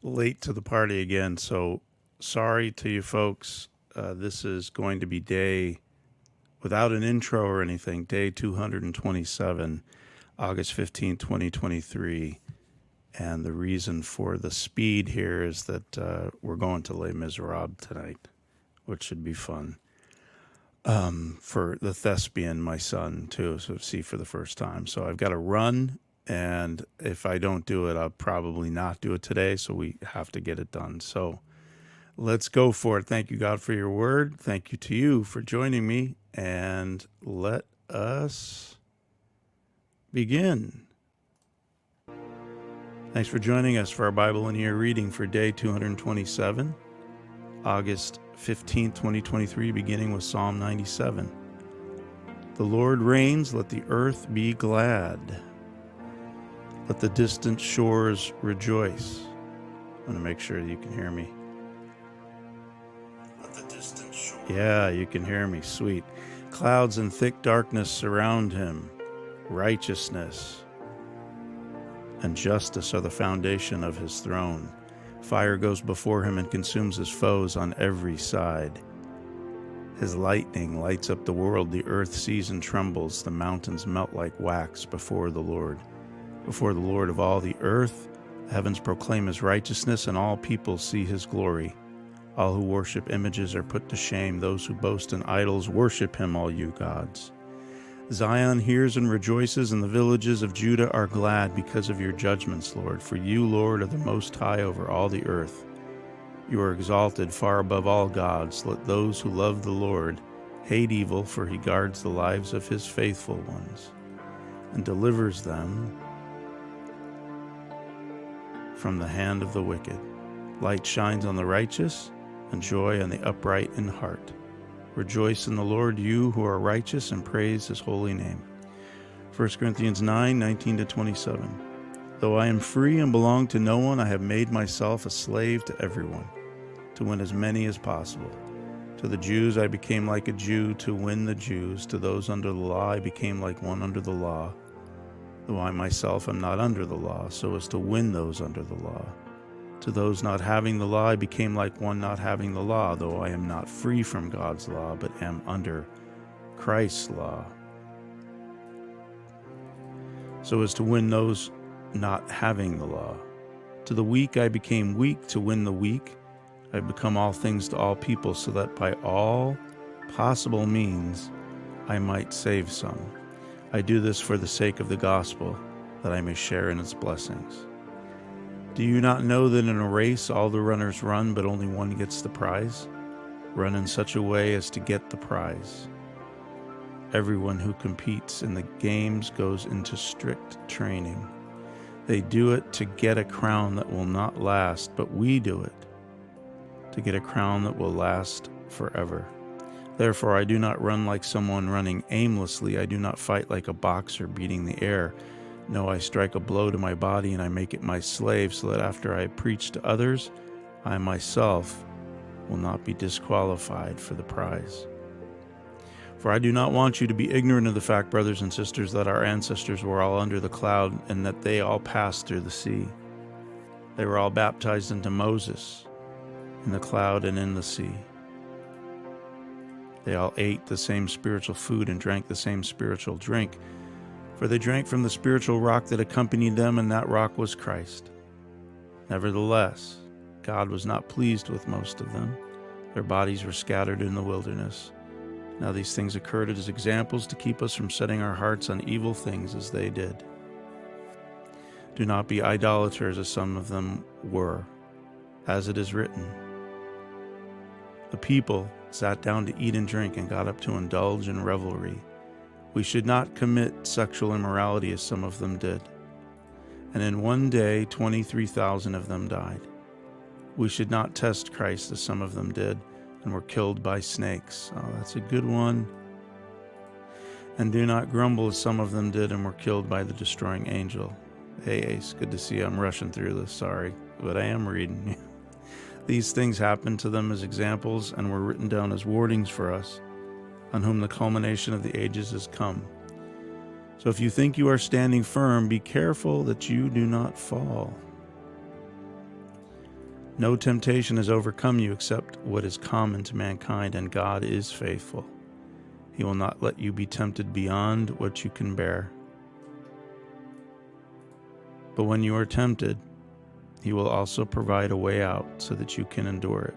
late to the party again, so sorry to you folks. This is going to be day, without an intro or anything, day 227, August 15th, 2023. And the reason for the speed here is that we're going to Les Miserables tonight, which should be fun. For the thespian, my son, too, so see for the first time. So I've got to run, and if I don't do it, I'll probably not do it today, so we have to get it done. So let's go for it. Thank you, God, for your word. Thank you to you for joining me, and let us begin. Thanks for joining us for our Bible in a Year reading for day 227, August 15th, 2023, beginning with Psalm 97. The Lord reigns, let the earth be glad. Let the distant shores rejoice. I want to make sure you can hear me. Let the distant shores. Yeah, you can hear me. Sweet. Clouds and thick darkness surround him. Righteousness and justice are the foundation of his throne. Fire goes before him and consumes his foes on every side. His lightning lights up the world. The earth sees and trembles. The mountains melt like wax before the Lord. Before the Lord of all the earth, the heavens proclaim his righteousness, and all people see his glory. All who worship images are put to shame. Those who boast in idols worship him, all you gods. Zion hears and rejoices, and the villages of Judah are glad because of your judgments, Lord. For you, Lord, are the most high over all the earth. You are exalted far above all gods. Let those who love the Lord hate evil, for he guards the lives of his faithful ones and delivers them from the hand of the wicked. Light shines on the righteous, and joy on the upright in heart. Rejoice in the Lord, you who are righteous, and praise his holy name. 1 Corinthians 9:19-27. Though I am free and belong to no one, I have made myself a slave to everyone, to win as many as possible. To the Jews I became like a Jew to win the Jews. To those under the law I became like one under the law, though I myself am not under the law, so as to win those under the law. To those not having the law I became like one not having the law, though I am not free from God's law, but am under Christ's law, so as to win those not having the law. To the weak I became weak to win the weak. I have become all things to all people, so that by all possible means I might save some. I do this for the sake of the gospel, that I may share in its blessings. Do you not know that in a race all the runners run, but only one gets the prize? Run in such a way as to get the prize. Everyone who competes in the games goes into strict training. They do it to get a crown that will not last, but we do it to get a crown that will last forever. Therefore, I do not run like someone running aimlessly. I do not fight like a boxer beating the air. No, I strike a blow to my body and I make it my slave, so that after I preach to others, I myself will not be disqualified for the prize. For I do not want you to be ignorant of the fact, brothers and sisters, that our ancestors were all under the cloud, and that they all passed through the sea. They were all baptized into Moses in the cloud and in the sea. They all ate the same spiritual food and drank the same spiritual drink, for they drank from the spiritual rock that accompanied them, and that rock was Christ. Nevertheless, God was not pleased with most of them. Their bodies were scattered in the wilderness. Now these things occurred as examples to keep us from setting our hearts on evil things as they did. Do not be idolaters as some of them were, as it is written. The people sat down to eat and drink and got up to indulge in revelry. We should not commit sexual immorality as some of them did. And in one day, 23,000 of them died. We should not test Christ as some of them did and were killed by snakes. Oh, that's a good one. And do not grumble as some of them did and were killed by the destroying angel. Hey, Ace, good to see you. I'm rushing through this, sorry, but I am reading. These things happened to them as examples and were written down as warnings for us, on whom the culmination of the ages has come. So if you think you are standing firm, be careful that you do not fall. No temptation has overcome you except what is common to mankind, and God is faithful. He will not let you be tempted beyond what you can bear. But when you are tempted, He will also provide a way out so that you can endure it.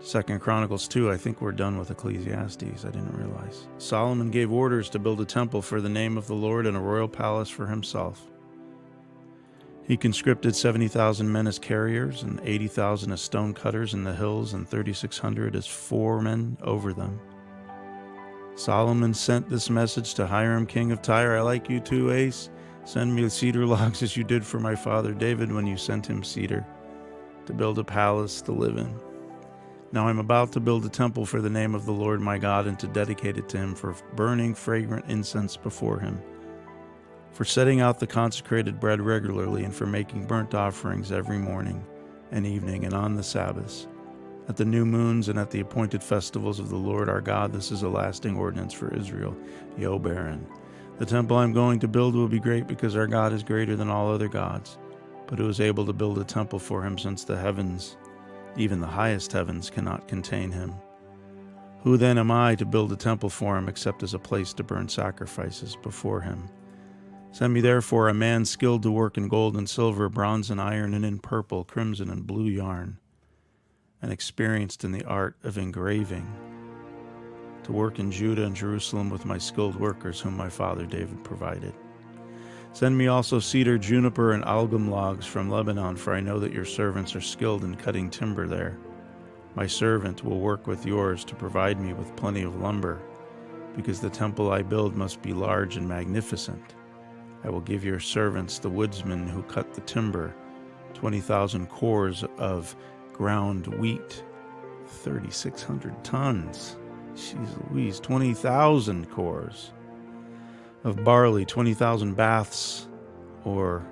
2 Chronicles 2, I think we're done with Ecclesiastes, I didn't realize. Solomon gave orders to build a temple for the name of the Lord and a royal palace for himself. He conscripted 70,000 men as carriers and 80,000 as stone cutters in the hills and 3,600 as foremen over them. Solomon sent this message to Hiram, king of Tyre: I like you too, Ace. Send me cedar logs as you did for my father David when you sent him cedar to build a palace to live in. Now I'm about to build a temple for the name of the Lord my God and to dedicate it to him for burning fragrant incense before him, for setting out the consecrated bread regularly, and for making burnt offerings every morning and evening and on the Sabbaths, at the new moons and at the appointed festivals of the Lord our God. This is a lasting ordinance for Israel. Yo, Baron. The temple I'm going to build will be great because our God is greater than all other gods. But who is able to build a temple for him, since the heavens, even the highest heavens, cannot contain him? Who then am I to build a temple for him except as a place to burn sacrifices before him? Send me therefore a man skilled to work in gold and silver, bronze and iron, and in purple, crimson, and blue yarn, and experienced in the art of engraving, to work in Judah and Jerusalem with my skilled workers whom my father David provided. Send me also cedar, juniper, and algum logs from Lebanon, for I know that your servants are skilled in cutting timber there. My servant will work with yours to provide me with plenty of lumber, because the temple I build must be large and magnificent. I will give your servants, the woodsmen who cut the timber, 20,000 cores of ground wheat, 3,600 tons. Jeez Louise, 20,000 cores of barley, 20,000 baths, or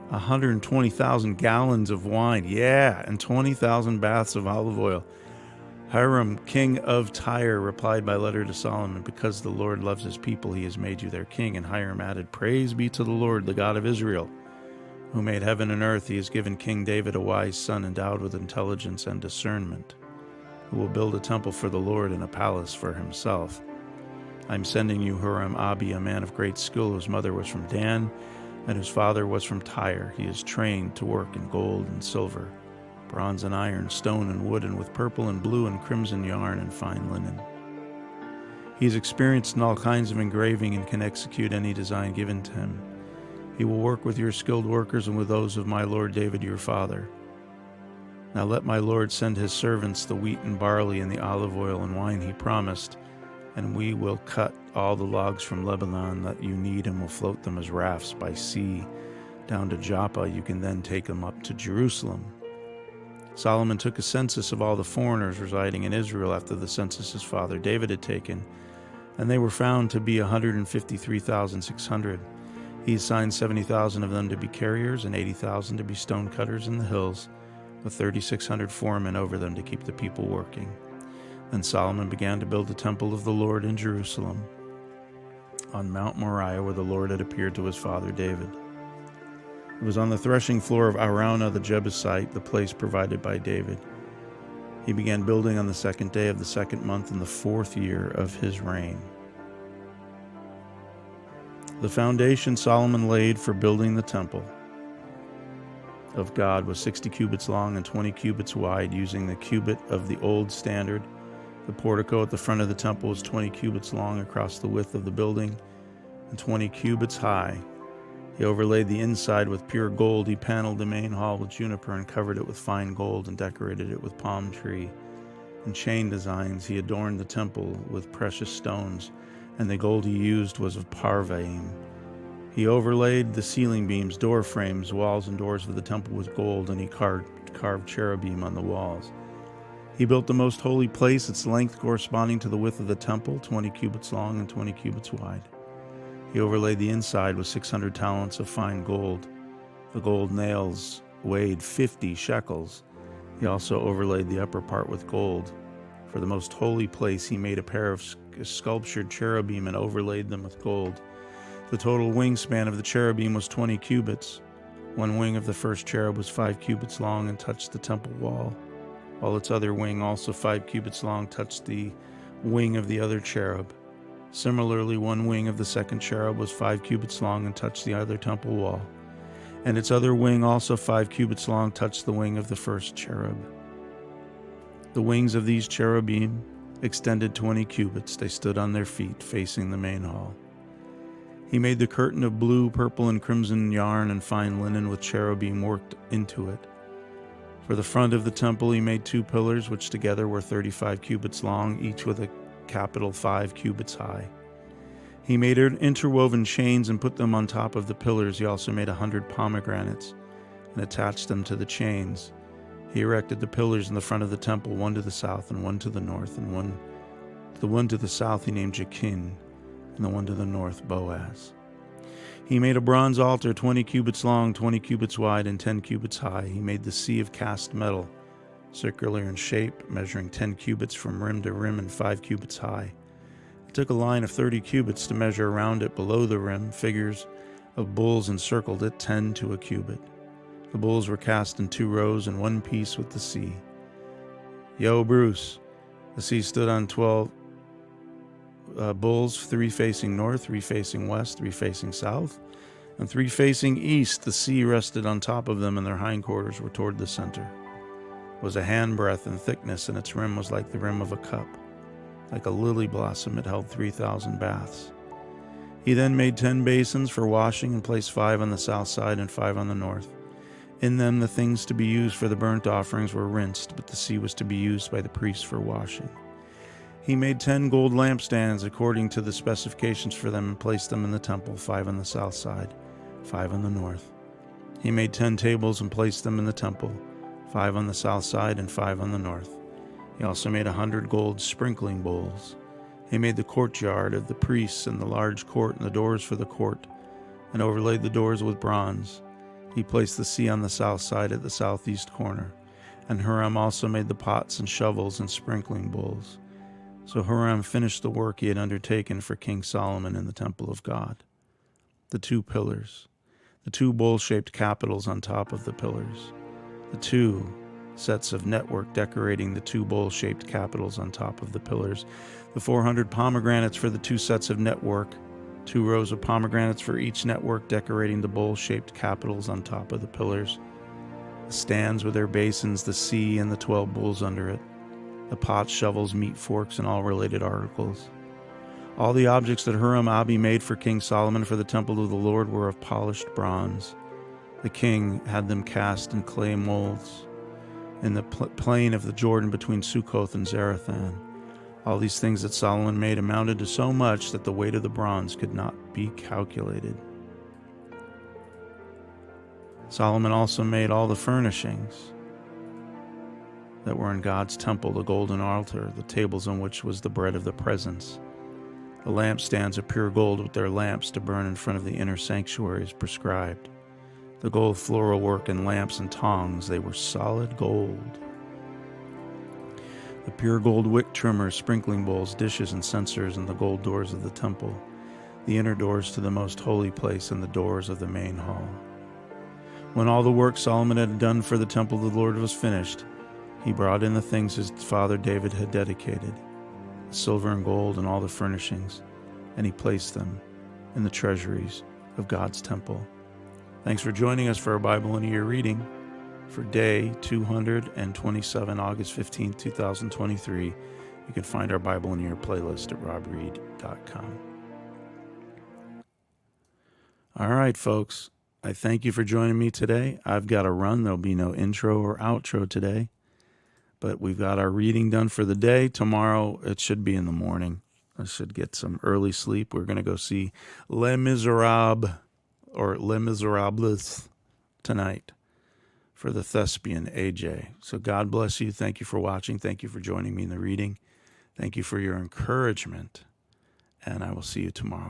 120,000 gallons of wine. Yeah, and 20,000 baths of olive oil. Hiram, king of Tyre, replied by letter to Solomon, because the Lord loves his people, he has made you their king. And Hiram added, Praise be to the Lord, the God of Israel, who made heaven and earth. He has given King David a wise son, endowed with intelligence and discernment, who will build a temple for the Lord and a palace for himself. I'm sending you Huram-Abi, a man of great skill, whose mother was from Dan, and whose father was from Tyre. He is trained to work in gold and silver, bronze and iron, stone and wood, and with purple and blue and crimson yarn and fine linen. He is experienced in all kinds of engraving and can execute any design given to him. He will work with your skilled workers and with those of my lord David your father. Now let my lord send his servants the wheat and barley and the olive oil and wine he promised, and we will cut all the logs from Lebanon that you need and will float them as rafts by sea down to Joppa. You can then take them up to Jerusalem. Solomon took a census of all the foreigners residing in Israel after the census his father David had taken, and they were found to be 153,600. He assigned 70,000 of them to be carriers and 80,000 to be stone cutters in the hills, with 3,600 foremen over them to keep the people working. Then Solomon began to build the temple of the Lord in Jerusalem, on Mount Moriah, where the Lord had appeared to his father David. It was on the threshing floor of Araunah the Jebusite, the place provided by David. He began building on the 2nd day of the 2nd month in the 4th year of his reign. The foundation Solomon laid for building the temple of God was 60 cubits long and 20 cubits wide, using the cubit of the old standard. The portico at the front of the temple was 20 cubits long across the width of the building and 20 cubits high. He overlaid the inside with pure gold. He paneled the main hall with juniper and covered it with fine gold and decorated it with palm tree and chain designs. He adorned the temple with precious stones, and the gold he used was of Parvaim. He overlaid the ceiling beams, door frames, walls, and doors of the temple with gold, and he carved cherubim on the walls. He built the most holy place, its length corresponding to the width of the temple, 20 cubits long and 20 cubits wide. He overlaid the inside with 600 talents of fine gold. The gold nails weighed 50 shekels. He also overlaid the upper part with gold. For the most holy place, he made a pair of sculptured cherubim and overlaid them with gold. The total wingspan of the cherubim was 20 cubits. One wing of the first cherub was 5 cubits long and touched the temple wall, while its other wing, also 5 cubits long, touched the wing of the other cherub. Similarly, one wing of the second cherub was 5 cubits long and touched the other temple wall, and its other wing, also 5 cubits long, touched the wing of the first cherub. The wings of these cherubim extended 20 cubits. They stood on their feet, facing the main hall. He made the curtain of blue, purple, and crimson yarn and fine linen with cherubim worked into it. For the front of the temple he made 2 pillars, which together were 35 cubits long, each with a capital 5 cubits high. He made interwoven chains and put them on top of the pillars. He also made 100 pomegranates and attached them to the chains. He erected the pillars in the front of the temple, one to the south and one to the north, and the one to the south he named Jachin, and the one to the north Boaz. He made a bronze altar 20 cubits long, 20 cubits wide, and 10 cubits high. He made the sea of cast metal, circular in shape, measuring 10 cubits from rim to rim and 5 cubits high. It took a line of 30 cubits to measure around it below the rim. Figures of bulls encircled it, 10 to a cubit. The bulls were cast in 2 rows in one piece with the sea. Yo, Bruce. The sea stood on 12 bulls, 3 facing north, 3 facing west, 3 facing south, and 3 facing east. The sea rested on top of them, and their hindquarters were toward the center. It was a handbreadth in thickness, and its rim was like the rim of a cup. Like a lily blossom, it held 3,000 baths. He then made 10 basins for washing and placed 5 on the south side and 5 on the north. In them the things to be used for the burnt offerings were rinsed, but the sea was to be used by the priests for washing. He made 10 gold lampstands according to the specifications for them and placed them in the temple, 5 on the south side, 5 on the north. He made 10 tables and placed them in the temple, 5 on the south side and 5 on the north. He also made 100 gold sprinkling bowls. He made the courtyard of the priests and the large court and the doors for the court, and overlaid the doors with bronze. He placed the sea on the south side at the southeast corner, and Huram also made the pots and shovels and sprinkling bowls. So Huram finished the work he had undertaken for King Solomon in the temple of God. The 2 pillars, the 2 bowl-shaped capitals on top of the pillars, the 2 sets of network decorating the 2 bowl-shaped capitals on top of the pillars, the 400 pomegranates for the 2 sets of network, 2 rows of pomegranates for each network decorating the bowl-shaped capitals on top of the pillars, the stands with their basins, the sea, and the 12 bowls under it, the pots, shovels, meat forks, and all related articles. All the objects that Huram-Abi made for King Solomon for the temple of the Lord were of polished bronze. The king had them cast in clay molds in the plain of the Jordan between Sukkoth and Zarethan. All these things that Solomon made amounted to so much that the weight of the bronze could not be calculated. Solomon also made all the furnishings that were in God's temple, the golden altar, the tables on which was the bread of the presence, the lampstands of pure gold with their lamps to burn in front of the inner sanctuary as prescribed, the gold floral work and lamps and tongs, they were solid gold. The pure gold wick trimmers, sprinkling bowls, dishes, and censers, and the gold doors of the temple, the inner doors to the most holy place, and the doors of the main hall. When all the work Solomon had done for the temple of the Lord was finished, he brought in the things his father David had dedicated, the silver and gold and all the furnishings, and he placed them in the treasuries of God's temple. Thanks for joining us for our Bible in a Year reading for day 227, August 15, 2023. You can find our Bible in a Year playlist at robreed.com. All right, folks, I thank you for joining me today. I've got to run. There'll be no intro or outro today, but we've got our reading done for the day. Tomorrow, it should be in the morning. I should get some early sleep. We're going to go see Les Miserables or Les Miserables tonight for the thespian AJ. So God bless you. Thank you for watching. Thank you for joining me in the reading. Thank you for your encouragement. And I will see you tomorrow.